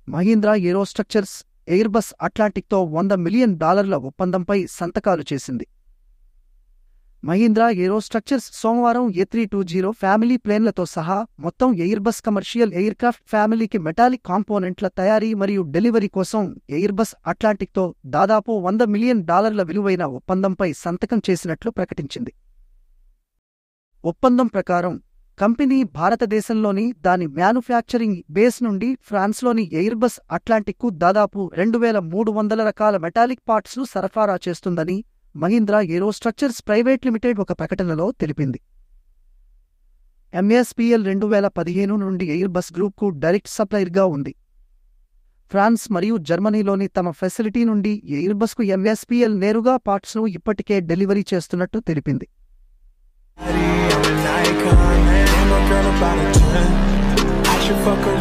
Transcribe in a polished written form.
Mahindra ఏరోస్ట్రక్చర్స్ Airbus అట్లాంటిక్తో $100 million ఒప్పందంపై సంతకాలు చేసింది. మహీంద్రా ఏరోస్ట్రక్చర్స్ సోమవారం A320 ఫ్యామిలీ ప్లేన్లతో సహా మొత్తం ఎయిర్బస్ కమర్షియల్ ఎయిర్క్రాఫ్ట్ ఫ్యామిలీకి మెటాలిక్ కాంపోనెంట్ల తయారీ మరియు డెలివరీ కోసం ఎయిర్బస్ అట్లాంటిక్తో దాదాపు $100 మిలియన్ విలువైన ఒప్పందంపై సంతకం చేసినట్లు ప్రకటించింది. ఒప్పందం ప్రకారం కంపెనీ భారతదేశంలోని దాని మ్యానుఫ్యాక్చరింగ్ బేస్ నుండి ఫ్రాన్స్లోని ఎయిర్బస్ అట్లాంటిక్కు దాదాపు 2300 రకాల మెటాలిక్ పార్ట్స్ను సరఫరా చేస్తుందని మహీంద్రా ఏరోస్ట్రక్చర్స్ ప్రైవేట్ లిమిటెడ్ ఒక ప్రకటనలో తెలిపింది. MSPL 2015 నుండి ఎయిర్బస్ గ్రూప్కు డైరెక్ట్ సప్లయర్గా ఉంది. ఫ్రాన్స్ మరియు జర్మనీలోని తమ ఫెసిలిటీ నుండి ఎయిర్బస్కు MSPL నేరుగా పార్ట్స్ను ఇప్పటికే డెలివరీ చేస్తున్నట్టు తెలిపింది. I should fuck